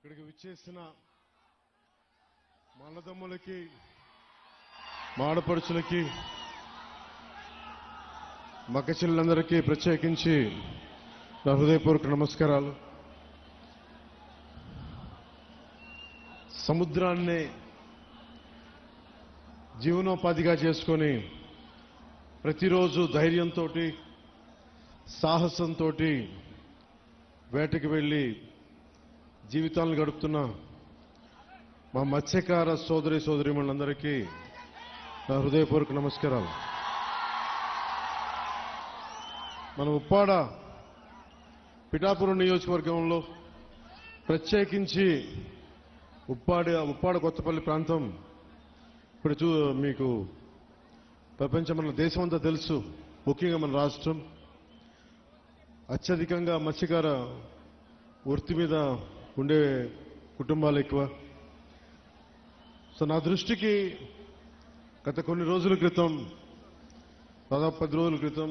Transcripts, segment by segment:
ఇక్కడికి విచ్చేసిన మా అన్నదమ్ములకి మా ఆడపడుచులకి మక్క చెల్లెలందరికీ ప్రత్యేకించి నా హృదయపూర్వక నమస్కారాలు. సముద్రాన్ని జీవనోపాధిగా చేసుకొని ప్రతిరోజు ధైర్యంతో సాహసంతో వేటకి వెళ్లి జీవితాలను గడుపుతున్న మా మత్స్యకార సోదరి సోదరీమణులందరికీ నా హృదయపూర్వక నమస్కారాలు. మన ఉప్పాడ పిఠాపురం నియోజకవర్గంలో ప్రత్యేకించి ఉప్పాడ కొత్తపల్లి ప్రాంతం ఇప్పుడు మీకు ప్రపంచం మన దేశమంతా తెలుసు. ముఖ్యంగా మన రాష్ట్రం అత్యధికంగా మత్స్యకార వృత్తి మీద ఉండే కుటుంబాలు ఎక్కువ. సో నా దృష్టికి గత కొన్ని రోజుల క్రితం, దాదాపు 10 రోజుల క్రితం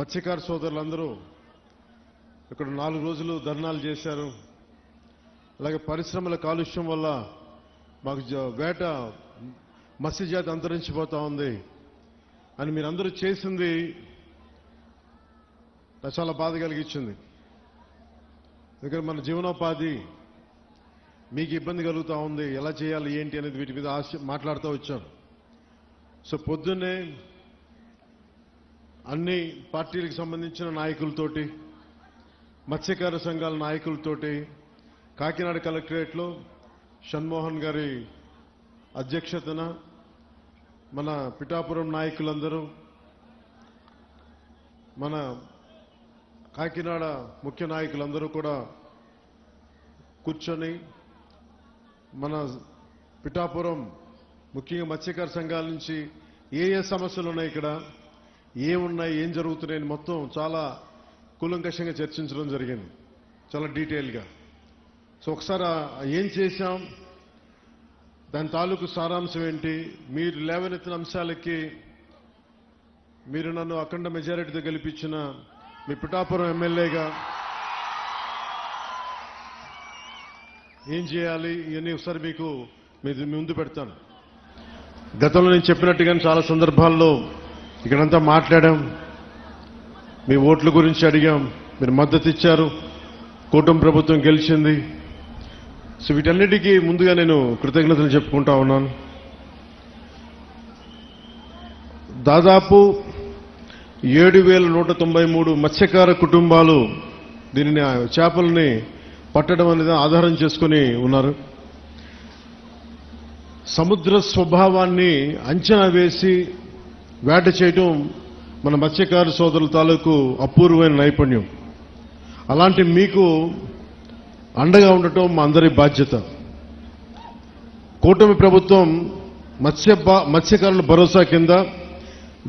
మత్స్యకార సోదరులందరూ ఇక్కడ 4 రోజులు ధర్నాలు చేశారు. అలాగే పరిశ్రమల కాలుష్యం వల్ల మాకు వేట మత్స్యజాతి అంతరించిపోతా ఉంది అని మీరందరూ చేసింది నాకు చాలా బాధ కలిగించింది. ఎందుకంటే మన జీవనోపాధి మీకు ఇబ్బంది కలుగుతూ ఉంది, ఎలా చేయాలి ఏంటి అనేది వీటి మీద మాట్లాడుతూ వచ్చాం. సో పొద్దున్నే అన్ని పార్టీలకు సంబంధించిన నాయకులతోటి, మత్స్యకార సంఘాల నాయకులతోటి కాకినాడ కలెక్టరేట్లో షణ్మోహన్ గారి అధ్యక్షతన మన పిఠాపురం నాయకులందరూ, మన కాకినాడ ముఖ్య నాయకులందరూ కూడా కూర్చొని మన పిఠాపురం ముఖ్యంగా మత్స్యకార సంఘాల నుంచి ఏ సమస్యలు ఉన్నాయి, ఇక్కడ ఏమున్నాయి, ఏం జరుగుతున్నాయని మొత్తం చాలా కూలంకషంగా చర్చించడం జరిగింది, చాలా డీటెయిల్గా. సో ఒకసారి ఏం చేశాం, దాని తాలూకు సారాంశం ఏంటి, మీరు లేవనెత్తిన అంశాలకి మీరు నన్ను అఖండ మెజారిటీతో గెలిపించిన మీ పిఠాపురం ఎమ్మెల్యేగా ఏం చేయాలి ఇవన్నీ ఒకసారి మీకు ముందు పెడతాను. గతంలో నేను చెప్పినట్టుగానే చాలా సందర్భాల్లో ఇక్కడంతా మాట్లాడాం, మీ ఓట్ల గురించి అడిగాం, మీరు మద్దతు ఇచ్చారు, కూటమి ప్రభుత్వం గెలిచింది. సో వీటన్నిటికీ ముందుగా నేను కృతజ్ఞతలు చెప్పుకుంటా ఉన్నాను. దాదాపు 7,193 మత్స్యకార కుటుంబాలు దీనిని చేపల్ని పట్టడం అనేది ఆధారం చేసుకుని ఉన్నారు. సముద్ర స్వభావాన్ని అంచనా వేసి వేట చేయటం మన మత్స్యకార సోదరుల తాలూకు అపూర్వమైన నైపుణ్యం. అలాంటి మీకు అండగా ఉండటం మా అందరి బాధ్యత. కూటమి ప్రభుత్వం మత్స్యకారుల భరోసా కింద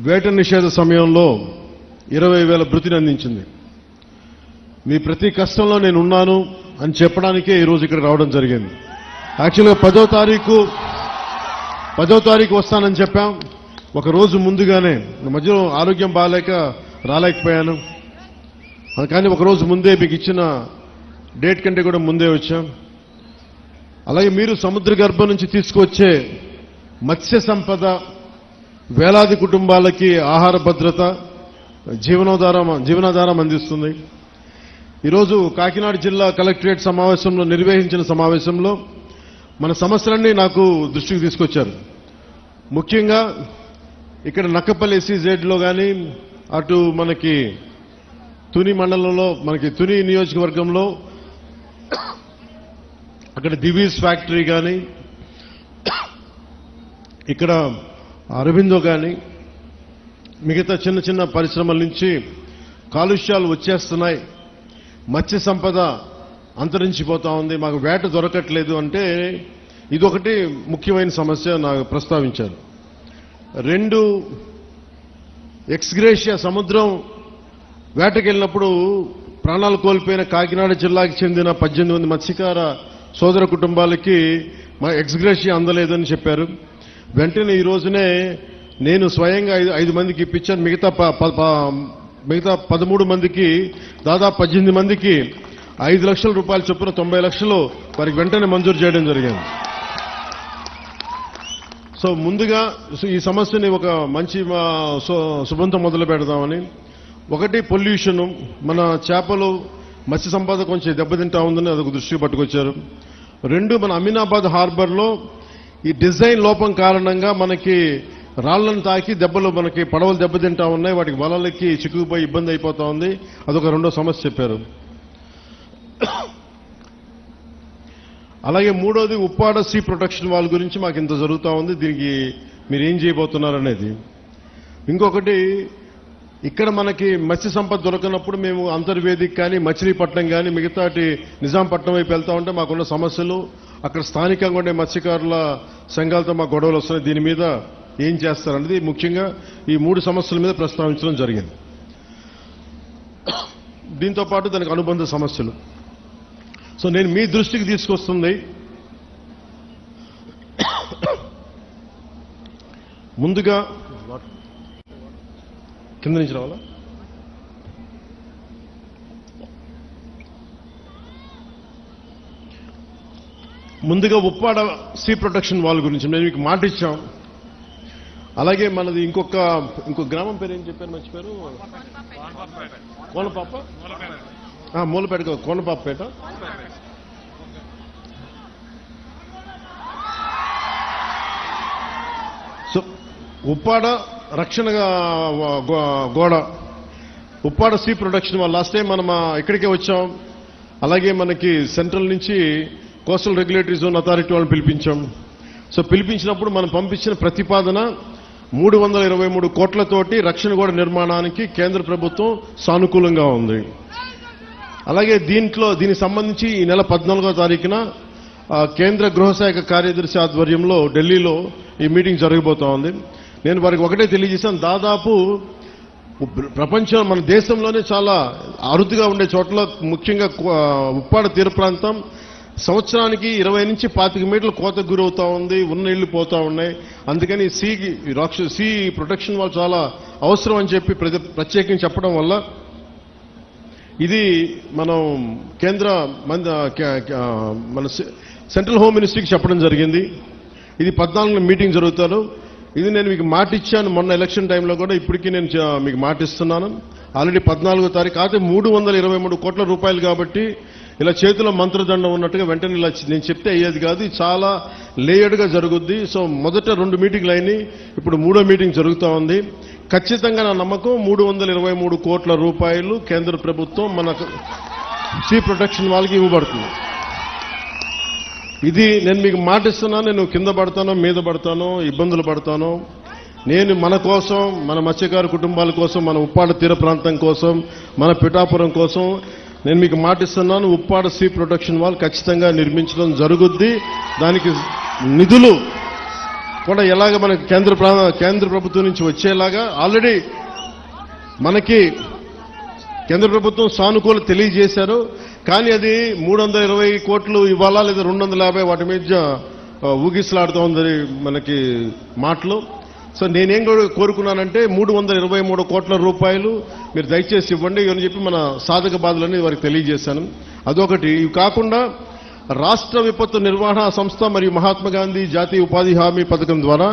వేట నిషేధ సమయంలో 20,000 భృతిని అందించింది. మీ ప్రతి కష్టంలో నేను ఉన్నాను అని చెప్పడానికే ఈరోజు ఇక్కడ రావడం జరిగింది. యాక్చువల్గా 10వ తారీఖు వస్తానని చెప్పాం. ఒక రోజు ముందుగానే, మధ్యలో ఆరోగ్యం బాగాలేక రాలేకపోయాను, కానీ ఒక రోజు ముందే మీకు ఇచ్చిన డేట్ కంటే కూడా ముందే వచ్చాం. అలాగే మీరు సముద్ర గర్భం నుంచి తీసుకొచ్చే మత్స్య సంపద వేలాది కుటుంబాలకి ఆహార భద్రత, జీవనాధారం అందిస్తుంది. ఈరోజు కాకినాడ జిల్లా కలెక్టరేట్ సమావేశంలో నిర్వహించిన సమావేశంలో మన సమస్యలన్నీ నాకు దృష్టికి తీసుకొచ్చారు. ముఖ్యంగా ఇక్కడ నక్కపల్లి ఎస్సీజెడ్లో కానీ, అటు మనకి తుని మండలంలో, మనకి తుని నియోజకవర్గంలో అక్కడ దివీస్ ఫ్యాక్టరీ కానీ, ఇక్కడ అరవిందో కానీ, మిగతా చిన్న చిన్న పరిశ్రమల నుంచి కాలుష్యాలు వచ్చేస్తున్నాయి, మత్స్య సంపద అంతరించిపోతా ఉంది, మాకు వేట దొరకట్లేదు అంటే ఇదొకటి ముఖ్యమైన సమస్య నాకు ప్రస్తావించారు. 2, ఎక్స్గ్రేషియా సముద్రం వేటకెళ్ళినప్పుడు ప్రాణాలు కోల్పోయిన కాకినాడ జిల్లాకి చెందిన 18 మంది మత్స్యకార సోదర కుటుంబాలకి మా ఎక్స్గ్రేషియా అందలేదని చెప్పారు. వెంటనే ఈ రోజునే నేను స్వయంగా 5 మందికి ఇప్పించాను. మిగతా 13 మందికి, దాదాపు 18 మందికి 5 లక్షల రూపాయల చొప్పున 90 లక్షలు వారికి వెంటనే మంజూరు చేయడం జరిగింది. సో ముందుగా ఈ సమస్యని ఒక మంచి శుభంతో మొదలు పెడదామని. ఒకటి పొల్యూషన్, మన చేపలు మత్స్య సంపద కొంచెం దెబ్బతింటా ఉందని అదొక దృష్టికి పట్టుకొచ్చారు. 2, మన అమీనాబాద్ హార్బర్లో ఈ డిజైన్ లోపం కారణంగా మనకి రాళ్లను తాకి దెబ్బలు మనకి పడవలు దెబ్బతింటా ఉన్నాయి, వాటికి వలలకి చిక్కుకుపోయి ఇబ్బంది అయిపోతా ఉంది. అదొక రెండో సమస్య చెప్పారు. అలాగే 3వది ఉప్పాడ సీ ప్రొటెక్షన్ వాల్ గురించి మాకు ఇంత జరుగుతూ ఉంది, దీనికి మీరు ఏం చేయబోతున్నారనేది. ఇంకొకటి, ఇక్కడ మనకి మత్స్య సంపద దొరకనప్పుడు మేము అంతర్వేదిక కానీ మచిలీపట్నం కానీ మిగతాటి నిజాంపట్నం వైపు వెళ్తా ఉంటే మాకున్న సమస్యలు, అక్కడ స్థానికంగా ఉండే మత్స్యకారుల సంఘాలతో మాకు గొడవలు వస్తున్నాయి, దీని మీద ఏం చేస్తారనేది ముఖ్యంగా ఈ 3 సమస్యల మీద ప్రస్తావించడం జరిగింది. దీంతో పాటు దానికి అనుబంధ సమస్యలు. సో నేను మీ దృష్టికి తీసుకొస్తుంది, ముందుగా కింద నుంచి రావాలా, ముందుగా ఉప్పాడ సీ ప్రొటెక్షన్ వాల్ గురించి మేము మీకు మాట ఇచ్చాం. అలాగే మనది ఇంకొక గ్రామం పేరు ఏం చెప్పారు, మర్చిపోయారు, కోనపాప, మూలపేట, కోనపాపపేట. సో ఉప్పాడ రక్షణ గోడ, Uppada sea protection wall last time మనం ఇక్కడికే వచ్చాం. అలాగే మనకి సెంట్రల్ నుంచి కోస్టల్ రెగ్యులేటరీ జోన్ అథారిటీ వాళ్ళని పిలిపించాం. సో పిలిపించినప్పుడు మనం పంపించిన ప్రతిపాదన 323 కోట్లతోటి రక్షణ గోడ నిర్మాణానికి కేంద్ర ప్రభుత్వం సానుకూలంగా ఉంది. అలాగే దీనికి సంబంధించి ఈ నెల 14వ తారీఖున కేంద్ర గృహశాఖ కార్యదర్శి ఆధ్వర్యంలో ఢిల్లీలో ఈ మీటింగ్ జరగబోతా ఉంది. నేను వారికి ఒకటే తెలియజేశాను, దాదాపు ప్రపంచం, మన దేశంలోనే చాలా అరుదుగా ఉండే చోట్ల ముఖ్యంగా ఉప్పాడ తీర ప్రాంతం సంవత్సరానికి 20 నుంచి 25 మీటర్ల కోతకు గురవుతా ఉంది, ఉన్న ఇళ్లు పోతా ఉన్నాయి. అందుకని సీ ప్రొటెక్షన్ వాళ్ళు చాలా అవసరం అని చెప్పి ప్రత్యేకించి చెప్పడం వల్ల ఇది మనం మన సెంట్రల్ హోమ్ మినిస్ట్రీకి చెప్పడం జరిగింది. ఇది 14న మీటింగ్ జరుగుతారు. ఇది నేను మీకు మాట ఇచ్చాను మొన్న ఎలక్షన్ టైంలో కూడా, ఇప్పటికీ నేను మీకు మాట ఇస్తున్నాను. ఆల్రెడీ 14వ తారీఖు అయితే 323 కోట్ల రూపాయలు కాబట్టి ఇలా చేతిలో మంత్రదండం ఉన్నట్టుగా వెంటనే ఇలా నేను చెప్తే అయ్యేది కాదు, చాలా లేయర్డ్గా జరుగుద్ది. సో మొదట 2 మీటింగ్లు అయినాయి, ఇప్పుడు 3వ మీటింగ్ జరుగుతూ ఉంది. ఖచ్చితంగా నా నమ్మకం 323 కోట్ల రూపాయలు కేంద్ర ప్రభుత్వం మన సీ ప్రొటెక్షన్ వాళ్ళకి ఇవ్వబడుతుంది. ఇది నేను మీకు మాట ఇస్తున్నాను. నేను కింద పడతానో మీద పడతానో ఇబ్బందులు పడతానో, నేను మన కోసం, మన మత్స్యకారు కుటుంబాల కోసం, మన ఉప్పాడ తీర ప్రాంతం కోసం, మన పిఠాపురం కోసం నేను మీకు మాట ఇస్తున్నాను. ఉప్పాడ సీ ప్రొటెక్షన్ వాల్ ఖచ్చితంగా నిర్మించడం జరుగుద్ది. దానికి నిధులు కూడా ఎలాగ మనకి కేంద్ర ప్రభుత్వం నుంచి వచ్చేలాగా ఆల్రెడీ మనకి కేంద్ర ప్రభుత్వం సానుకూల తెలియజేశారు. కానీ అది 320 కోట్లు ఇవ్వాలా లేదా 250, వాటి మీద ఊగిసలాడుతూ ఉంది మనకి మాటలు. సో నేనేం కోరుకున్నానంటే 323 కోట్ల రూపాయలు మీరు దయచేసి ఇవ్వండి అని చెప్పి మన సాధక బాధలని వారికి తెలియజేశాను. అదొకటి. ఇవి కాకుండా రాష్ట్ర విపత్తు నిర్వహణ సంస్థ మరియు మహాత్మాగాంధీ జాతీయ ఉపాధి హామీ పథకం ద్వారా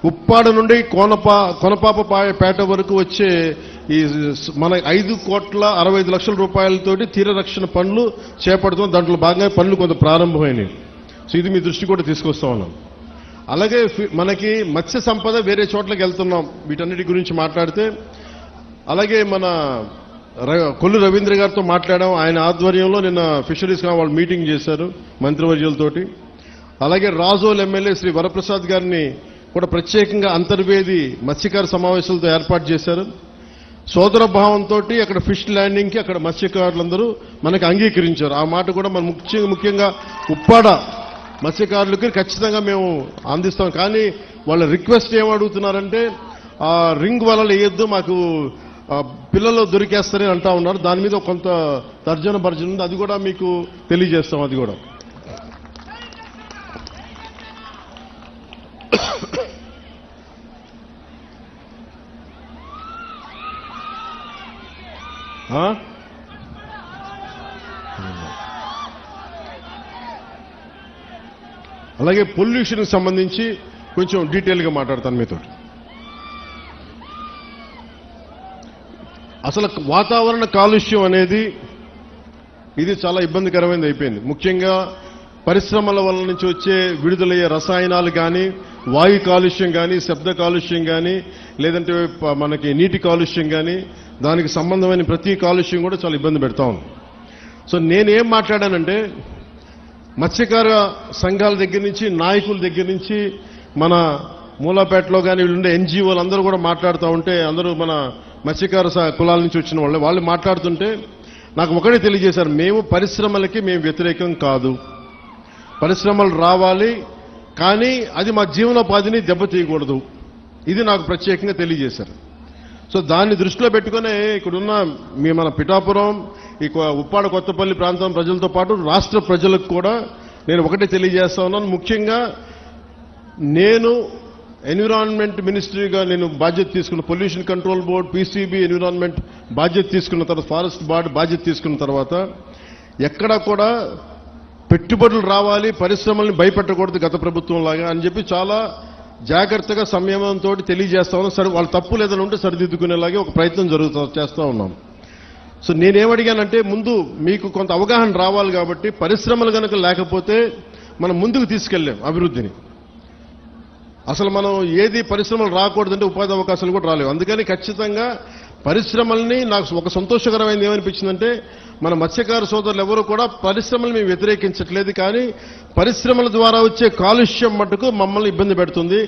ఉప్పాడ నుండి కొనపాపపేట వరకు వచ్చే ఈ మన 5,65,00,000 రూపాయలతోటి తీర రక్షణ పనులు చేపడుతున్నాం. దాంట్లో భాగంగా పనులు కొంత ప్రారంభమైనవి. సో ఇది మీ దృష్టి కూడా తీసుకొస్తా ఉన్నాం. అలాగే మనకి మత్స్య సంపద వేరే చోట్లకి వెళ్తున్నాం, వీటన్నిటి గురించి మాట్లాడితే. అలాగే మన కొల్లు రవీంద్ర గారితో మాట్లాడాం, ఆయన ఆధ్వర్యంలో నిన్న ఫిషరీస్ వాళ్ళు మీటింగ్ చేశారు మంత్రివర్యులతోటి. అలాగే రాజోల్ ఎమ్మెల్యే శ్రీ వరప్రసాద్ గారిని కూడా ప్రత్యేకంగా అంతర్వేది మత్స్యకార సమావేశాలతో ఏర్పాటు చేశారు. సోదర భావంతో అక్కడ ఫిష్ ల్యాండింగ్కి అక్కడ మత్స్యకారులందరూ మనకు అంగీకరించారు. ఆ మాట కూడా మనం ముఖ్యంగా ఉప్పాడ మత్స్యకారులకి ఖచ్చితంగా మేము అందిస్తాం. కానీ వాళ్ళ రిక్వెస్ట్ ఏమడుగుతున్నారంటే రింగ్ వలలు వేయొద్దు, మాకు పిల్లలు దొరికేస్తారని అంటా ఉన్నారు. దాని మీద కొంత తర్జన భర్జన ఉంది, అది కూడా మీకు తెలియజేస్తాం. అది కూడా అలాగే పొల్యూషన్కి సంబంధించి కొంచెం డీటెయిల్గా మాట్లాడతాను మీతో. అసలు వాతావరణ కాలుష్యం అనేది ఇది చాలా ఇబ్బందికరమైనది అయిపోయింది. ముఖ్యంగా పరిశ్రమల వల్ల నుంచి వచ్చే విడుదలయ్యే రసాయనాలు కానీ, వాయు కాలుష్యం కానీ, శబ్ద కాలుష్యం కానీ, లేదంటే మనకి నీటి కాలుష్యం కానీ, దానికి సంబంధమైన ప్రతి కాలుష్యం కూడా చాలా ఇబ్బంది పెడతా ఉంది. సో నేనేం మాట్లాడానంటే, మత్స్యకార సంఘాల దగ్గర నుంచి, నాయకుల దగ్గర నుంచి, మన మూలాపేటలో కానీ వీళ్ళుండే ఎన్జిఓలు అందరూ కూడా మాట్లాడుతూ ఉంటే, అందరూ మన మత్స్యకార కులాల నుంచి వచ్చిన వాళ్ళు మాట్లాడుతుంటే నాకు ఒకటే తెలియజేశారు, మేము పరిశ్రమలకి మేము వ్యతిరేకం కాదు, పరిశ్రమలు రావాలి, కానీ అది మా జీవనోపాధిని దెబ్బతీయకూడదు. ఇది నాకు ప్రత్యేకంగా తెలియజేశారు. సో దాన్ని దృష్టిలో పెట్టుకునే ఇక్కడున్న మన పిఠాపురం, ఈ ఉప్పాడ కొత్తపల్లి ప్రాంతం ప్రజలతో పాటు రాష్ట్ర ప్రజలకు కూడా నేను ఒకటే తెలియజేస్తా ఉన్నాను. ముఖ్యంగా నేను ఎన్విరాన్మెంట్ మినిస్ట్రీగా నేను బాధ్యత తీసుకున్న, pollution control board, PCB, environment బాధ్యత తీసుకున్న తర్వాత, ఫారెస్ట్ బోర్డు బాధ్యత తీసుకున్న తర్వాత ఎక్కడా కూడా పెట్టుబడులు రావాలి, పరిశ్రమల్ని భయపెట్టకూడదు గత ప్రభుత్వం లాగా అని చెప్పి చాలా జాగ్రత్తగా సంయమనంతో తెలియజేస్తా ఉన్నాం. సరే, వాళ్ళ తప్పు లేదని ఉంటే సరిదిద్దుకునేలాగే ఒక ప్రయత్నం చేస్తా ఉన్నాం. సో నేనేమడిగానంటే, ముందు మీకు కొంత అవగాహన రావాలి కాబట్టి పరిశ్రమలు కనుక లేకపోతే మనం ముందుకు తీసుకెళ్ళాం అభివృద్ధిని. అసలు మనం ఏది పరిశ్రమలు రాకూడదంటే ఉపాధి అవకాశాలు కూడా రాలేవు. అందుకని ఖచ్చితంగా పరిశ్రమల్ని, నాకు ఒక సంతోషకరమైనది ఏమనిపించిందంటే, మన మత్స్యకార సోదరులు ఎవరు కూడా పరిశ్రమలు మేము వ్యతిరేకించట్లేదు, కానీ పరిశ్రమల ద్వారా వచ్చే కాలుష్యం మటుకు మమ్మల్ని ఇబ్బంది పెడుతుంది,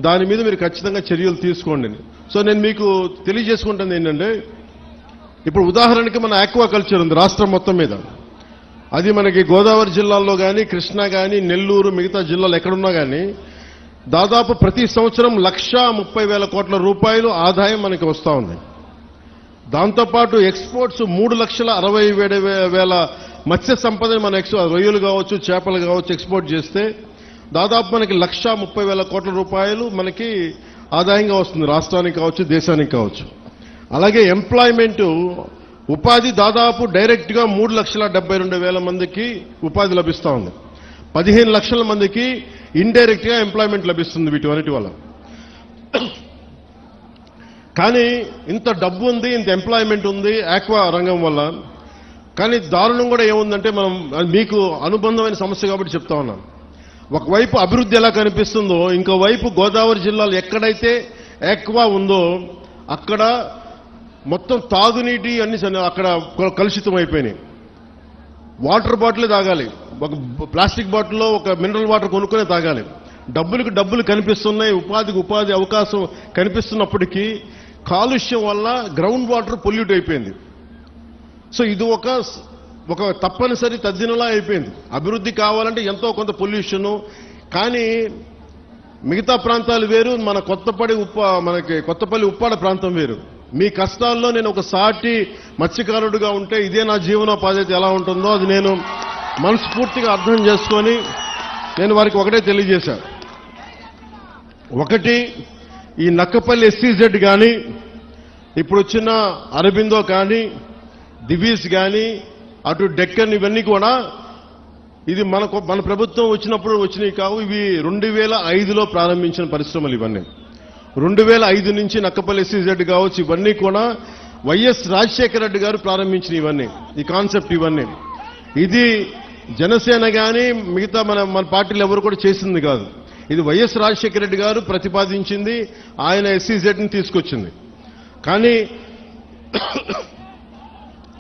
దాని మీద మీరు ఖచ్చితంగా చర్యలు తీసుకోండి. సో నేను మీకు తెలియజేసుకుంటుంది ఏంటంటే, ఇప్పుడు ఉదాహరణకి మన ఆక్వాకల్చర్ ఉంది రాష్ట్రం మొత్తం మీద. అది మనకి గోదావరి జిల్లాల్లో కానీ, కృష్ణా కానీ, నెల్లూరు, మిగతా జిల్లాలు ఎక్కడున్నా కానీ దాదాపు ప్రతి సంవత్సరం 1,30,000 కోట్ల రూపాయలు ఆదాయం మనకి వస్తూ ఉంది. దాంతోపాటు ఎక్స్పోర్ట్స్ 3,60,000 మత్స్య సంపదని మన రొయ్యలు కావచ్చు, చేపలు కావచ్చు ఎక్స్పోర్ట్ చేస్తే దాదాపు మనకి 1,30,000 కోట్ల రూపాయలు మనకి ఆదాయంగా వస్తుంది, రాష్ట్రానికి కావచ్చు, దేశానికి కావచ్చు. అలాగే ఎంప్లాయ్మెంట్, ఉపాధి దాదాపు డైరెక్ట్ గా 3,72,000 మందికి ఉపాధి లభిస్తూ ఉంది. 15 లక్షల మందికి ఇండైరెక్ట్ గా ఎంప్లాయ్మెంట్ లభిస్తుంది వీటి వల్ల. కానీ ఇంత డబ్బు ఉంది, ఇంత ఎంప్లాయ్మెంట్ ఉంది ఆక్వా రంగం వల్ల. కానీ దారుణం కూడా ఏముందంటే, మనం మీకు అనుబంధమైన సమస్య కాబట్టి చెప్తా ఉన్నాను. ఒకవైపు అభివృద్ధి ఎలా కనిపిస్తుందో, ఇంకోవైపు గోదావరి జిల్లాలో ఎక్కడైతే ఆక్వా ఉందో అక్కడ మొత్తం తాగునీటి అన్ని అక్కడ కలుషితం అయిపోయినాయి. వాటర్ బాటిల్ తాగాలి, ఒక ప్లాస్టిక్ బాటిల్లో ఒక మినరల్ వాటర్ కొనుక్కునే తాగాలి. డబ్బులకు డబ్బులు కనిపిస్తున్నాయి, ఉపాధికి ఉపాధి అవకాశం కనిపిస్తున్నప్పటికీ కాలుష్యం వల్ల గ్రౌండ్ వాటర్ పొల్యూట్ అయిపోయింది. సో ఇది ఒక తప్పనిసరి తద్దినలా అయిపోయింది. అభివృద్ధి కావాలంటే ఎంతో కొంత పొల్యూషను, కానీ మిగతా ప్రాంతాలు వేరు, మన మనకి కొత్తపల్లి ఉప్పాడ ప్రాంతం వేరు. మీ కష్టాల్లో నేను ఒక సాటి మత్స్యకారుడిగా ఉంటే ఇదే నా జీవనోపాధి ఎలా ఉంటుందో అది నేను మనస్ఫూర్తిగా అర్థం చేసుకొని నేను వారికి ఒకటే తెలియజేశాను. ఒకటి, ఈ నక్కపల్లి ఎస్సీజెడ్ కానీ, ఇప్పుడు వచ్చిన అరబిందో కానీ, దివీస్ కానీ, అటు డెక్కన్, ఇవన్నీ కూడా ఇది మన ప్రభుత్వం వచ్చినప్పుడు వచ్చినవి కావు. ఇవి 2005లో ప్రారంభించిన పరిశ్రమలు ఇవన్నీ. 2005 నుంచి నక్కపల్లి ఎస్సీజెడ్ కావచ్చు, ఇవన్నీ కూడా వైఎస్ రాజశేఖర రెడ్డి గారు ప్రారంభించిన ఇవన్నీ, ఈ కాన్సెప్ట్ ఇవన్నీ. ఇది జనసేన కానీ మిగతా మన పార్టీలు ఎవరు కూడా చేసింది కాదు. ఇది వైఎస్ రాజశేఖర రెడ్డి గారు ప్రతిపాదించింది, ఆయన ఎస్సీజెడ్ని తీసుకొచ్చింది. కానీ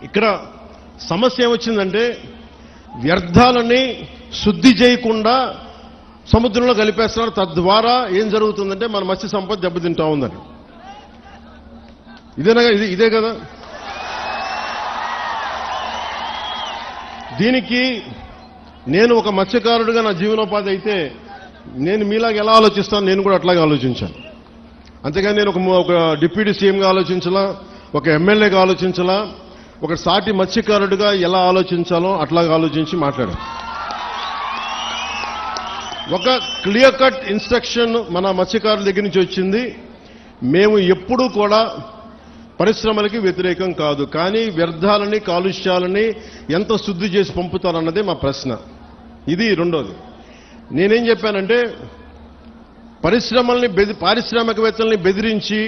ఇక్కడ సమస్య ఏమొచ్చిందంటే, వ్యర్థాలని శుద్ధి చేయకుండా సముద్రంలో కలిపేస్తున్నారు. తద్వారా ఏం జరుగుతుందంటే మన మత్స్య సంపద దెబ్బతింటా ఉందని. ఇదే కదా. దీనికి నేను ఒక మత్స్యకారుడిగా నా జీవనోపాధి అయితే నేను మీలాగా ఎలా ఆలోచిస్తాను, నేను కూడా అట్లాగే ఆలోచించాను. అంతేగాని నేను ఒక డిప్యూటీ సీఎంగా ఆలోచించాలా, ఒక ఎమ్మెల్యేగా ఆలోచించాలా, ఒక సాటి మత్స్యకారుడిగా ఎలా ఆలోచించాలో అట్లాగా ఆలోచించి మాట్లాడాను. ఒక క్లియర్ కట్ ఇన్స్ట్రక్షన్ మన మత్స్యకారుల దగ్గర నుంచి వచ్చింది. మేము ఎప్పుడూ కూడా పరిశ్రమలకి వ్యతిరేకం కాదు, కానీ వ్యర్థాలని, కాలుష్యాలని ఎంత శుద్ధి చేసి పంపుతారన్నదే మా ప్రశ్న. ఇది రెండోది. నేనేం చెప్పానంటే పారిశ్రామికవేత్తల్ని బెదిరించి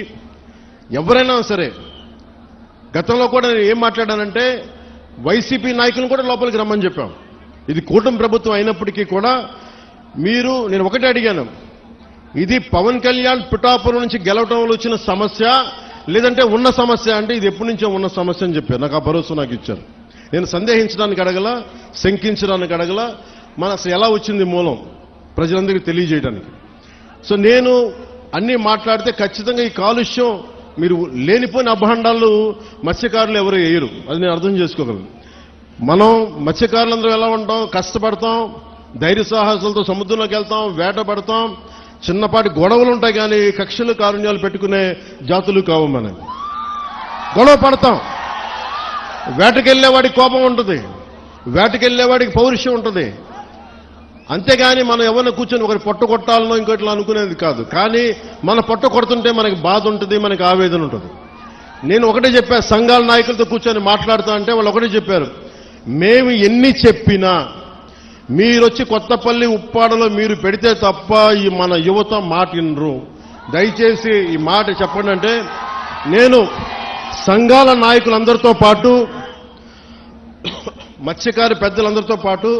ఎవరైనా సరే, గతంలో కూడా నేను ఏం మాట్లాడానంటే వైసీపీ నాయకులను కూడా లోపలికి రమ్మని చెప్పాం. ఇది కూటమి ప్రభుత్వం అయినప్పటికీ కూడా నేను ఒకటే అడిగాను, ఇది పవన్ కళ్యాణ్ పిఠాపురం నుంచి గెలవటంలో వచ్చిన సమస్య లేదంటే ఉన్న సమస్య అంటే ఇది ఎప్పటి నుంచో ఉన్న సమస్య అని చెప్పారు. నాకు ఆ భరోసా నాకు ఇచ్చారు. నేను సందేహించడానికి అడగల, శంకించడానికి అడగల, మన అసలు ఎలా వచ్చింది మూలం ప్రజలందరికీ తెలియజేయడానికి. సో నేను అన్నీ మాట్లాడితే ఖచ్చితంగా ఈ కాలుష్యం మీరు లేనిపోయిన అభాండాలు మత్స్యకారులు ఎవరు వేయరు, అది నేను అర్థం చేసుకోగలను. మనం మత్స్యకారులందరూ ఎలా ఉంటాం, కష్టపడతాం, ధైర్య సాహసాలతో సముద్రంలోకి వెళ్తాం, వేట పడతాం, చిన్నపాటి గొడవలు ఉంటాయి కానీ కక్షలు కారుణ్యాలు పెట్టుకునే జాతులు కావు. మనం గొడవ పడతాం, వేటకెళ్లేవాడికి కోపం ఉంటుంది, వేటకెళ్లేవాడికి పౌరుషం ఉంటుంది. అంతేగాని మనం ఎవరిని కూర్చొని ఒకరి పొట్ట కొట్టాలనో ఇంకోట్లా అనుకునేది కాదు. కానీ మన పొట్ట కొడుతుంటే మనకి బాధ ఉంటుంది, మనకి ఆవేదన ఉంటుంది. నేను ఒకటే చెప్పా, సంఘాల నాయకులతో కూర్చొని మాట్లాడుతా అంటే వాళ్ళు ఒకటే చెప్పారు, మేము ఎన్ని చెప్పినా మీరొచ్చి కొత్తపల్లి ఉప్పాడలో మీరు పెడితే తప్ప ఈ మన యువత మాట వినరు, దయచేసి ఈ మాట చెప్పండి అంటే నేను సంఘాల నాయకులందరితో పాటు మత్స్యకార పెద్దలందరితో పాటు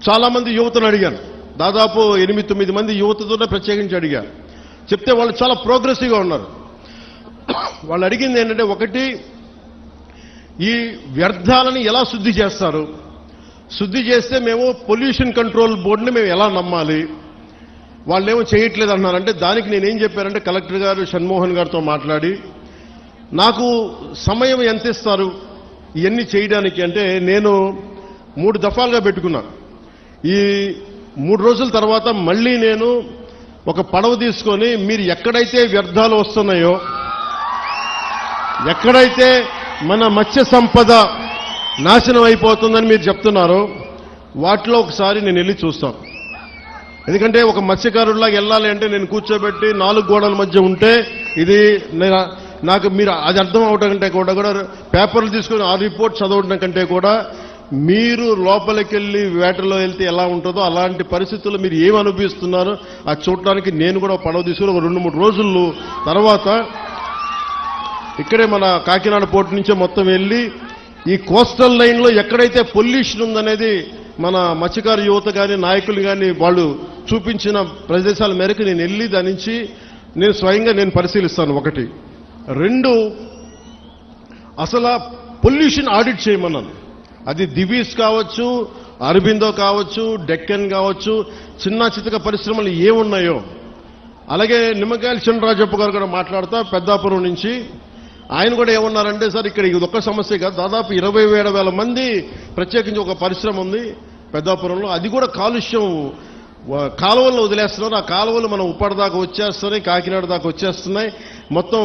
చాలా మంది యువతను అడిగాను. దాదాపు 8-9 మంది యువతతోనే ప్రత్యేకించి అడిగాను. చెప్తే వాళ్ళు చాలా ప్రోగ్రెసివ్గా ఉన్నారు. వాళ్ళు అడిగింది ఏంటంటే, ఒకటి, ఈ వ్యర్థాలని ఎలా శుద్ధి చేస్తారు, శుద్ధి చేస్తే మేము పొల్యూషన్ కంట్రోల్ బోర్డుని మేము ఎలా నమ్మాలి, వాళ్ళేమో చేయట్లేదు అన్నారంటే దానికి నేనేం చెప్పారంటే కలెక్టర్ గారు షణ్మోహన్ గారితో మాట్లాడి నాకు సమయం ఎంత ఇస్తారు ఇవన్నీ చేయడానికి అంటే నేను 3 దఫాలుగా పెట్టుకున్నాను. ఈ 3 రోజుల తర్వాత మళ్ళీ నేను ఒక పడవ తీసుకొని మీరు ఎక్కడైతే వ్యర్థాలు వస్తున్నాయో, ఎక్కడైతే మన మత్స్య సంపద నాశనం అయిపోతుందని మీరు చెప్తున్నారో వాటిలో ఒకసారి నేను వెళ్ళి చూస్తాను. ఎందుకంటే ఒక మత్స్యకారుడిలాగా వెళ్ళాలి అంటే నేను కూర్చోబెట్టి 4 గోడల మధ్య ఉంటే ఇది నాకు మీరు అది అర్థం అవడం కంటే కూడా పేపర్లు తీసుకొని ఆ రిపోర్ట్ చదవడం కంటే కూడా మీరు లోపలికి వెళ్ళి వేటలో వెళ్తే ఎలా ఉంటుందో అలాంటి పరిస్థితుల్లో మీరు ఏమి అనుభవిస్తున్నారో అది చూడటానికి నేను కూడా పడవ తీసుకుని ఒక 2-3 రోజులు తర్వాత ఇక్కడే మన కాకినాడ పోర్టు నుంచే మొత్తం వెళ్ళి ఈ కోస్టల్ లైన్లో ఎక్కడైతే పొల్యూషన్ ఉందనేది మన మత్స్యకారు యువత కానీ నాయకులు కానీ వాళ్ళు చూపించిన ప్రదేశాల మేరకు నేను వెళ్ళి దాని నుంచి నేను స్వయంగా నేను పరిశీలిస్తాను. 1, 2 అసలు పొల్యూషన్ ఆడిట్ చేయమన్నాను. అది దివీస్ కావచ్చు, అరబిందో కావచ్చు, డెక్కన్ కావచ్చు, చిన్న చితక పరిశ్రమలు ఏమున్నాయో. అలాగే నిమ్మకాయల చినరాజప్ప గారు కూడా మాట్లాడుతా పెద్దాపురం నుంచి ఆయన కూడా ఏమన్నారంటే, సార్ ఇక్కడ ఇది ఒక్క సమస్య కాదు, దాదాపు 27,000 మంది ప్రత్యేకించి ఒక పరిశ్రమ ఉంది పెద్దాపురంలో, అది కూడా కాలుష్యం కాలువల్లో వదిలేస్తున్నారు. ఆ కాలువలు మనం ఉప్పాడ దాకా వచ్చేస్తున్నాయి, కాకినాడ దాకా వచ్చేస్తున్నాయి, మొత్తం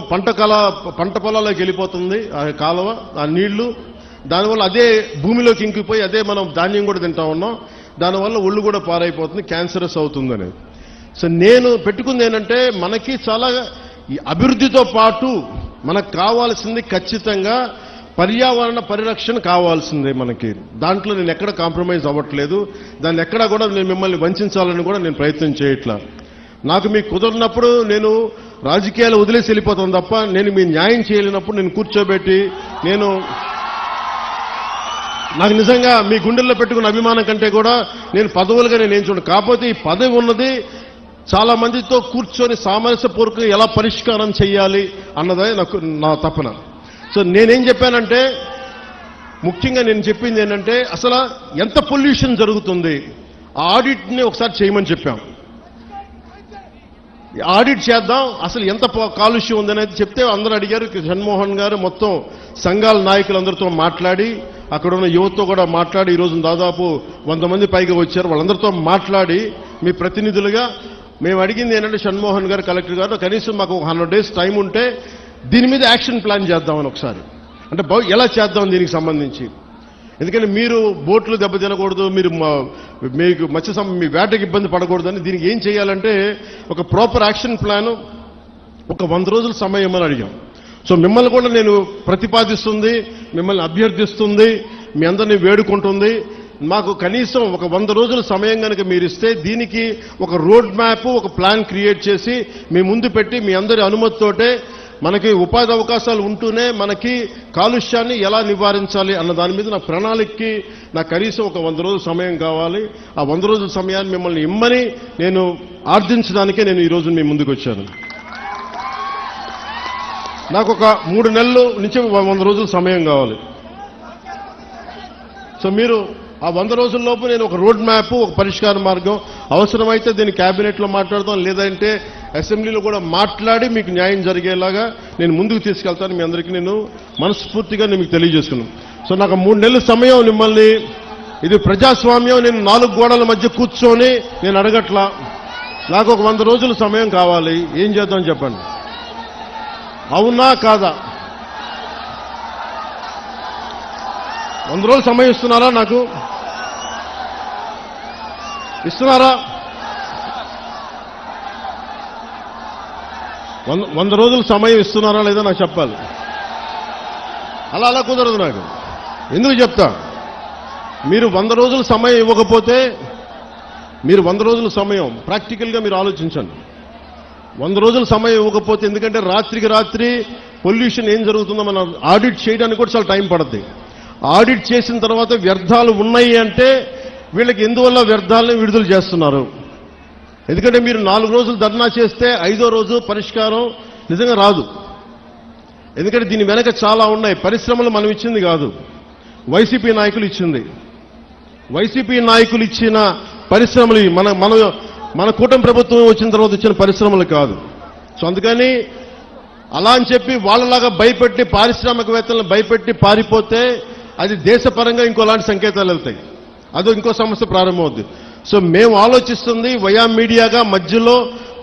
పంట పొలాల్లోకి వెళ్ళిపోతుంది ఆ కాలువ, ఆ నీళ్లు. దానివల్ల అదే భూమిలోకి ఇంకిపోయి అదే మనం ధాన్యం కూడా తింటా ఉన్నాం. దానివల్ల ఒళ్ళు కూడా పారైపోతుంది, క్యాన్సరస్ అవుతుంది అనేది. సో నేను పెట్టుకుంది ఏంటంటే, మనకి చాలా ఈ అభివృద్ధితో పాటు మనకు కావాల్సింది ఖచ్చితంగా పర్యావరణ పరిరక్షణ కావాల్సిందే మనకి. దాంట్లో నేను ఎక్కడ కాంప్రమైజ్ అవ్వట్లేదు, దాన్ని ఎక్కడా కూడా నేను మిమ్మల్ని వంచాలని కూడా నేను ప్రయత్నం చేయట్లా. నాకు మీకు కుదరినప్పుడు నేను రాజకీయాలు వదిలేసి వెళ్ళిపోతాను తప్ప నేను మీ న్యాయం చేయలేనప్పుడు నేను కూర్చోబెట్టి నాకు నిజంగా మీ గుండెల్లో పెట్టుకున్న అభిమానం కంటే కూడా నేను పదవులుగా నేను ఏం చూడను. కాకపోతే ఈ పదవి ఉన్నది చాలా మందితో కూర్చొని సామరస్యపూర్వకంగా ఎలా పరిష్కారం చేయాలి అన్నదే నా తపన. సో నేనేం చెప్పానంటే, ముఖ్యంగా నేను చెప్పింది ఏంటంటే, అసలు ఎంత పొల్యూషన్ జరుగుతుంది ఆ ఆడిట్ని ఒకసారి చేయమని చెప్పాం. ఆడిట్ చేద్దాం, అసలు ఎంత కాలుష్యం ఉందనేది చెప్తే అందరూ అడిగారు. షణ్మోహన్ గారు మొత్తం సంఘాల నాయకులందరితో మాట్లాడి, అక్కడ ఉన్న యువతతో కూడా మాట్లాడి, ఈరోజు దాదాపు 100 మంది పైగా వచ్చారు. వాళ్ళందరితో మాట్లాడి మీ ప్రతినిధులుగా మేము అడిగింది ఏంటంటే, షణ్మోహన్ గారు, కలెక్టర్ గారు, కనీసం మాకు 100 days టైం ఉంటే దీని మీద యాక్షన్ ప్లాన్ చేద్దామని ఒకసారి, అంటే ఎలా చేద్దాం దీనికి సంబంధించి. ఎందుకంటే మీరు బోట్లు దెబ్బతినకూడదు, మీరు మీకు మీ వేటకి ఇబ్బంది పడకూడదని దీనికి ఏం చేయాలంటే ఒక ప్రాపర్ యాక్షన్ ప్లాన్, ఒక 100 రోజుల సమయం అని అడిగాం. సో మిమ్మల్ని కూడా నేను ప్రతిపాదిస్తుంది, మిమ్మల్ని అభ్యర్థిస్తుంది, మీ అందరినీ వేడుకుంటుంది. మాకు కనీసం ఒక 100 రోజుల సమయం కనుక మీరు ఇస్తే దీనికి ఒక రోడ్ మ్యాప్, ఒక ప్లాన్ క్రియేట్ చేసి మీ ముందు పెట్టి మీ అందరి అనుమతితోటే మనకి ఉపాధి అవకాశాలు ఉంటూనే మనకి కాలుష్యాన్ని ఎలా నివారించాలి అన్న దాని మీద నా ప్రణాళికకి నాకు కనీసం ఒక 100 రోజుల సమయం కావాలి. ఆ 100 రోజుల సమయాన్ని మిమ్మల్ని ఇమ్మని నేను ఆర్థించడానికే నేను ఈరోజు మీ ముందుకు వచ్చాను. నాకు ఒక 3 నెలల నుంచి 100 రోజుల సమయం కావాలి. సో మీరు ఆ 100 రోజుల్లోపు నేను ఒక రోడ్ మ్యాప్, ఒక పరిష్కార మార్గం, అవసరమైతే దీన్ని క్యాబినెట్లో మాట్లాడతాం, లేదంటే అసెంబ్లీలో కూడా మాట్లాడి మీకు న్యాయం జరిగేలాగా నేను ముందుకు తీసుకెళ్తాను. మీ అందరికీ నేను మనస్ఫూర్తిగా మీకు తెలియజేసుకున్నాను. సో నాకు 3 నెలల సమయం మిమ్మల్ని, ఇది ప్రజాస్వామ్యం, నేను 4 గోడల మధ్య కూర్చొని నేను అడగట్లా. నాకు ఒక 100 రోజుల సమయం కావాలి. ఏం చేద్దాం చెప్పండి, అవునా కాదా? 100 రోజులు సమయం ఇస్తున్నారా? నాకు ఇస్తున్నారా? 100 రోజుల సమయం ఇస్తున్నారా లేదా నాకు చెప్పాలి. అలా కుదరదు నాకు. ఎందుకు చెప్తా, మీరు 100 రోజుల సమయం ఇవ్వకపోతే, మీరు 100 రోజుల సమయం ప్రాక్టికల్గా మీరు ఆలోచించండి. 100 రోజుల సమయం ఇవ్వకపోతే, ఎందుకంటే రాత్రికి రాత్రి పొల్యూషన్ ఏం జరుగుతుందో మనం ఆడిట్ చేయడానికి కూడా చాలా టైం పడుతుంది. ఆడిట్ చేసిన తర్వాత వ్యర్థాలు ఉన్నాయి అంటే వీళ్ళకి ఎందువల్ల వ్యర్థాలను విడుదల చేస్తున్నారు. ఎందుకంటే మీరు 4 రోజులు ధర్నా చేస్తే 5వ రోజు పరిష్కారం నిజంగా రాదు. ఎందుకంటే దీని వెనక చాలా ఉన్నాయి. పరిశ్రమలు మనం ఇచ్చింది కాదు, వైసీపీ నాయకులు ఇచ్చింది. వైసీపీ నాయకులు ఇచ్చిన పరిశ్రమలు మన కూటమి ప్రభుత్వం వచ్చిన తర్వాత ఇచ్చిన పరిశ్రమలు కాదు. సో అందుకని అలా అని చెప్పి వాళ్ళలాగా భయపెట్టి పారిశ్రామికవేత్తలను భయపెట్టి పారిపోతే అది దేశపరంగా ఇంకోలాంటి సంకేతాలు వెళ్తాయి. అదో ఇంకో సమస్య ప్రారంభమవుద్ది. సో మేము ఆలోచిస్తుంది వయా మీడియాగా మధ్యలో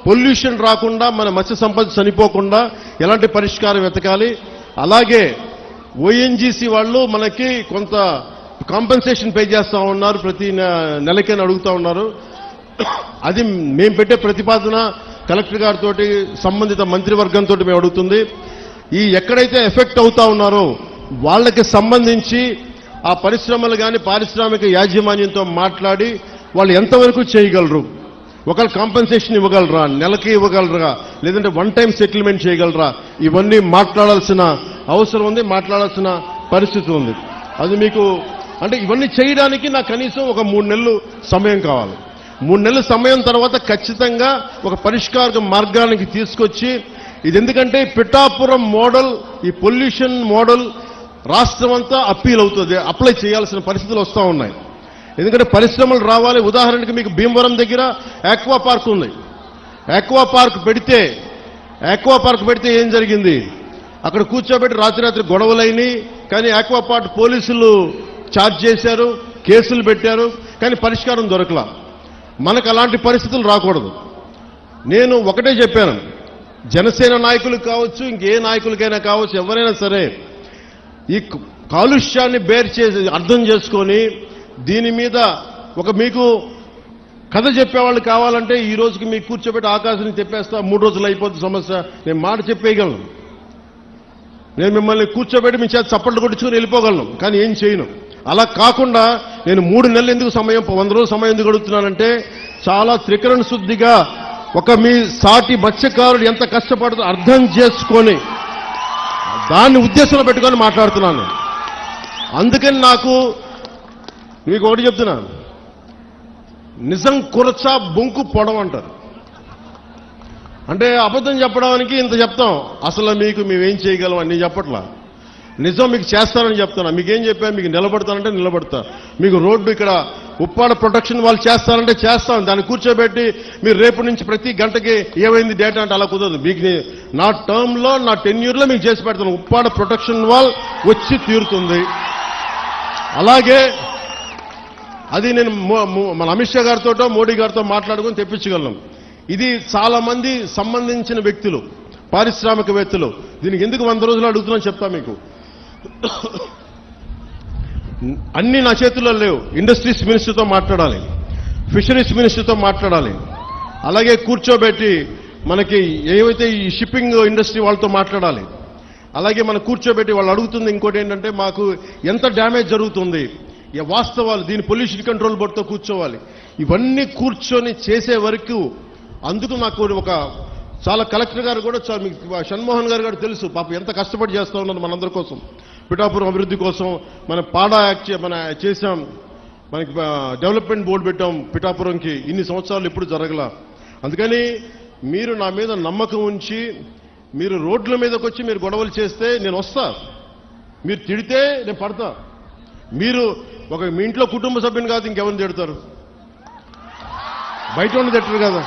పొల్యూషన్ రాకుండా, మన మత్స్య సంపద చనిపోకుండా ఎలాంటి పరిష్కారం వెతకాలి. అలాగే ఓఎన్జీసీ వాళ్ళు మనకి కొంత కాంపెన్సేషన్ పే చేస్తూ ఉన్నారు, ప్రతి నెలకైనా అడుగుతూ ఉన్నారు. అది మేము పెట్టే ప్రతిపాదన కలెక్టర్ గారితో సంబంధిత మంత్రివర్గంతో మేము అడుగుతుంది. ఈ ఎక్కడైతే ఎఫెక్ట్ అవుతా ఉన్నారో వాళ్ళకి సంబంధించి ఆ పరిశ్రమలు కానీ పారిశ్రామిక యాజమాన్యంతో మాట్లాడి వాళ్ళు ఎంతవరకు చేయగలరు, ఒకళ్ళు కాంపెన్సేషన్ ఇవ్వగలరా, నెలకి ఇవ్వగలరా, లేదంటే 1 టైం సెటిల్మెంట్ చేయగలరా, ఇవన్నీ మాట్లాడాల్సిన అవసరం ఉంది, మాట్లాడాల్సిన పరిస్థితి ఉంది. అది మీకు అంటే ఇవన్నీ చేయడానికి నాకు కనీసం ఒక 3 నెలలు సమయం కావాలి. 3 నెలల సమయం తర్వాత ఖచ్చితంగా ఒక పరిష్కార మార్గానికి తీసుకొచ్చి, ఇది ఎందుకంటే పిఠాపురం మోడల్, ఈ పొల్యూషన్ మోడల్ రాష్ట్రం అంతా అప్పీల్ అవుతుంది, అప్లై చేయాల్సిన పరిస్థితులు వస్తూ ఉన్నాయి. ఎందుకంటే పరిశ్రమలు రావాలి. ఉదాహరణకి మీకు భీమవరం దగ్గర ఆక్వా పార్క్ ఉంది. ఆక్వా పార్క్ పెడితే ఏం జరిగింది, అక్కడ కూర్చోబెట్టి రాత్రి గొడవలైనవి. కానీ ఆక్వా పార్క్ పోలీసులు ఛార్జ్ చేశారు, కేసులు పెట్టారు, కానీ పరిష్కారం దొరకలా. మనకు అలాంటి పరిస్థితులు రాకూడదు. నేను ఒకటే చెప్పాను, జనసేన నాయకులకు కావచ్చు, ఇంకే నాయకులకైనా కావచ్చు, ఎవరైనా సరే ఈ కాలుష్యాన్ని అర్థం చేసుకొని దీని మీద ఒక మీకు కథ చెప్పేవాళ్ళు కావాలంటే ఈ రోజుకి మీకు కూర్చోబెట్టి ఆకాశాన్ని చెప్పేస్తా, 3 రోజులు అయిపోతుంది సమస్య, నేను మాట చెప్పేయగలను. నేను మిమ్మల్ని కూర్చోబెట్టి మీ చేత చప్పట్లు కొట్టించుకుని వెళ్ళిపోగలను, కానీ ఏం చేయను. అలా కాకుండా నేను 3 నెలలు ఎందుకు సమయం, 100 రోజుల సమయం ఎందుకు అడుగుతున్నానంటే, చాలా త్రికరణ శుద్ధిగా ఒక మీ సాటి మత్స్యకారుడు ఎంత కష్టపడుతుందో అర్థం చేసుకొని దాన్ని ఉద్దేశంలో పెట్టుకొని మాట్లాడుతున్నాను. అందుకని నాకు మీకు ఒకటి చెప్తున్నాను, నిజం కురచ బొంకు పొడవు అంటారు. అంటే అబద్ధం చెప్పడానికి ఇంత చెప్తాం, అసలు మీకు మేమేం చేయగలం అని చెప్పట్లా. నిజం మీకు చేస్తానని చెప్తున్నా. మీకేం చెప్పాను, మీకు నిలబడతానంటే నిలబడతా. మీకు రోడ్డు ఇక్కడ ఉప్పాడ ప్రొటెక్షన్ వాళ్ళు చేస్తారంటే చేస్తాం. దాన్ని కూర్చోబెట్టి మీరు రేపు నుంచి ప్రతి గంటకి ఏమైంది డేటా అంటే అలా కుదరదు. మీకు నా టర్మ్లో, నా టెన్యూర్లో మీకు చేసి పెడతాను. ఉప్పాడ ప్రొటెక్షన్ వాల్ వచ్చి తీరుతుంది. అలాగే అది నేను మన అమిత్ షా గారితో, మోడీ గారితో మాట్లాడుకుని తెప్పించగలను. ఇది చాలా మంది సంబంధించిన వ్యక్తులు, పారిశ్రామికవేత్తలు. దీనికి ఎందుకు 100 రోజులు అడుగుతున్నాను చెప్తా మీకు. అన్ని నా చేతుల్లో లేవు. ఇండస్ట్రీస్ మినిస్టర్తో మాట్లాడాలి, ఫిషరీస్ మినిస్టర్తో మాట్లాడాలి, అలాగే కూర్చోబెట్టి మనకి ఏవైతే ఈ షిప్పింగ్ ఇండస్ట్రీ వాళ్ళతో మాట్లాడాలి. అలాగే మనం కూర్చోబెట్టి వాళ్ళు అడుగుతుంది ఇంకోటి ఏంటంటే, మాకు ఎంత డ్యామేజ్ జరుగుతుంది, వాస్తవాలు, దీని పొల్యూషన్ కంట్రోల్ బోర్డుతో కూర్చోవాలి. ఇవన్నీ కూర్చొని చేసే వరకు అందుకు నాకు ఒక చాలా కలెక్టర్ గారు కూడా మీకు షణ్మోహన్ గారు తెలుసు పాపం ఎంత కష్టపడి చేస్తూ ఉన్నారు మనందరి కోసం, పిఠాపురం అభివృద్ధి కోసం. మన పాడా యాక్ట్ మన చేశాం, మనకి డెవలప్మెంట్ బోర్డు పెట్టాం పిఠాపురంకి. ఇన్ని సంవత్సరాలు ఎప్పుడు జరగల. అందుకని మీరు నా మీద నమ్మకం ఉంచి మీరు రోడ్ల మీదకి వచ్చి మీరు గొడవలు చేస్తే నేను వస్తా, మీరు తిడితే నేను పడతా. మీరు మీ ఇంట్లో కుటుంబ సభ్యుని కాదు ఇంకెవరిని తిడతారు, బయట ఉన్న తిట్టరు కదా.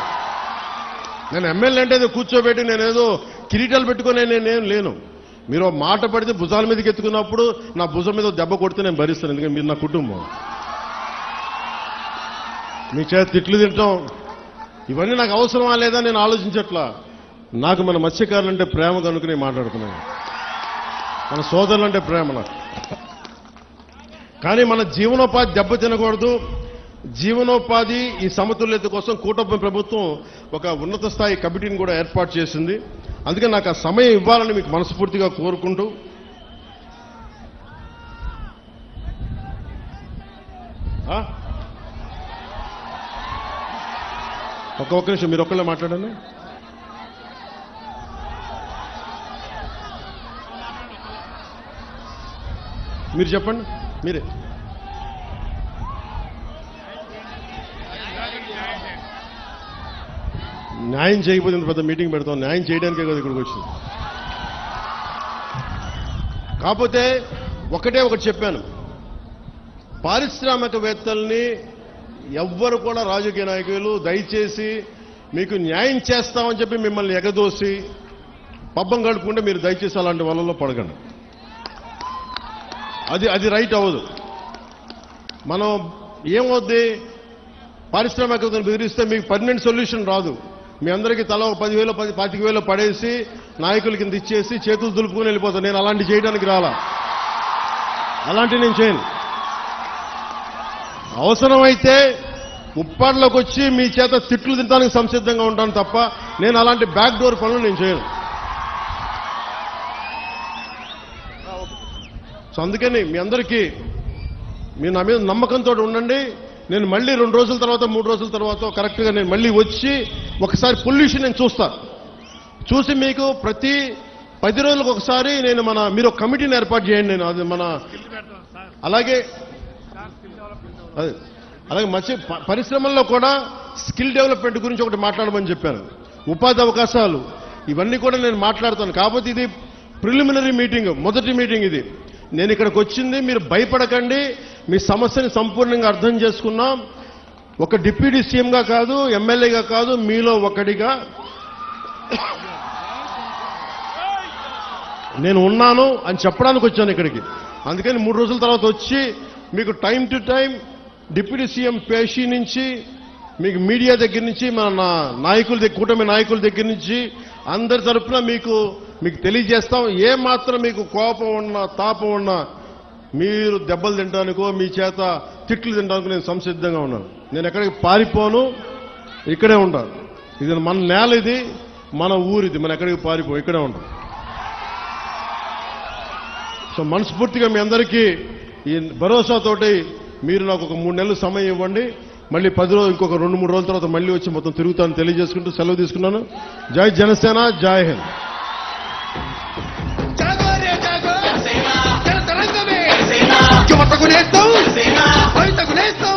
నేను ఎమ్మెల్యే అంటే కూర్చోబెట్టి నేనేదో కిరీటాలు పెట్టుకుని నేనేం లేను. మీరు మాట పడితే భుజాల మీదకి ఎత్తుకున్నప్పుడు నా భుజం మీద దెబ్బ కొడితే నేను భరిస్తాను, ఎందుకంటే మీరు నా కుటుంబం. మీ చేత తిట్లు తింటాం ఇవన్నీ నాకు అవసరమా లేదా నేను ఆలోచించట్లా. నాకు మన మత్స్యకారులంటే ప్రేమ కనుక నేను మాట్లాడుతున్నాను, మన సోదరులంటే ప్రేమ నాకు. కానీ మన జీవనోపాధి దెబ్బ తినకూడదు. జీవనోపాధి ఈ సమతుల్యత కోసం కూటమి ప్రభుత్వం ఒక ఉన్నత స్థాయి కమిటీని కూడా ఏర్పాటు చేసింది. అందుకే నాకు ఆ సమయం ఇవ్వాలని మీకు మనస్ఫూర్తిగా కోరుకుంటూ ఒక్క నిమిషం మీరు ఒక్కళ్ళే మాట్లాడండి. మీరు చెప్పండి. మీరే న్యాయం చేయకపోతే పెద్ద మీటింగ్ పెడతాం, న్యాయం చేయడానికే కదా ఇక్కడికి వచ్చింది. కాకపోతే ఒకటి చెప్పాను, పారిశ్రామికవేత్తల్ని ఎవ్వరు కూడా రాజకీయ నాయకులు దయచేసి మీకు న్యాయం చేస్తామని చెప్పి మిమ్మల్ని ఎగదోసి పబ్బం గడుపుకుంటే మీరు దయచేసి అలాంటి వలలో పడకండి. అది రైట్ అవ్వదు. మనం ఏమవుద్ది, పారిశ్రామికవేత్తలు బెదిరిస్తే మీకు పర్మనెంట్ సొల్యూషన్ రాదు. మీ అందరికీ తల 10,000 25,000 పడేసి నాయకుల కింద ఇచ్చేసి చేతులు దులుపుకుని వెళ్ళిపోతాను. నేను అలాంటి చేయడానికి రాలా, అలాంటి నేను చేయను. అవసరమైతే ఉప్పాడులోకి వచ్చి మీ చేత తిట్లు తినడానికి సంసిద్ధంగా ఉంటాను తప్ప నేను అలాంటి బ్యాక్ డోర్ పనులు నేను చేయను. సో అందుకని మీ అందరికీ మీరు నా మీద నమ్మకంతో ఉండండి. నేను మళ్ళీ 2 రోజుల తర్వాత 3 రోజుల తర్వాత కరెక్ట్గా నేను మళ్ళీ వచ్చి ఒకసారి పొల్యూషన్ నేను చూస్తాను. చూసి మీకు ప్రతి 10 రోజులకు ఒకసారి నేను మీరు ఒక కమిటీని ఏర్పాటు చేయండి. నేను అది అలాగే మత్స్య పరిశ్రమల్లో కూడా స్కిల్ డెవలప్మెంట్ గురించి ఒకటి మాట్లాడమని చెప్పాను. ఉపాధి అవకాశాలు ఇవన్నీ కూడా నేను మాట్లాడతాను. కాకపోతే ఇది ప్రిలిమినరీ మీటింగ్, మొదటి మీటింగ్ ఇది. నేను ఇక్కడికి వచ్చింది, మీరు భయపడకండి, మీ సమస్యని సంపూర్ణంగా అర్థం చేసుకున్నాం. ఒక డిప్యూటీ సీఎంగా కాదు, ఎమ్మెల్యేగా కాదు, మీలో ఒకటిగా నేను ఉన్నాను అని చెప్పడానికి వచ్చాను ఇక్కడికి. అందుకని 3 రోజుల తర్వాత వచ్చి మీకు time to time deputy CM పేషీ నుంచి మీకు మీడియా దగ్గర నుంచి మన కూటమి నాయకుల దగ్గర నుంచి అందరి తరఫున మీకు తెలియజేస్తాం. ఏమాత్రం మీకు కోపం ఉన్నా తాపం ఉన్నా మీరు దెబ్బలు తినడానికో మీ చేత తిట్లు తినడానికి నేను సంసిద్ధంగా ఉన్నాను. నేను ఎక్కడికి పారిపోను, ఇక్కడే ఉంటాను. ఇది మన నేల, ఇది మన ఊరిది, మనం ఎక్కడికి పారిపో, ఇక్కడే ఉంటాం. సో మనస్ఫూర్తిగా మీ అందరికీ ఈ భరోసాతోటి మీరు నాకు ఒక 3 నెలలు సమయం ఇవ్వండి. మళ్ళీ 10 రోజులు ఇంకొక 2-3 రోజుల తర్వాత మళ్ళీ వచ్చి మొత్తం తిరుగుతాను తెలియజేసుకుంటూ సెలవు తీసుకున్నాను. జై జనసేన, జై హింద్. యువతకు నేస్తాం, రైతుకు నేస్తాం.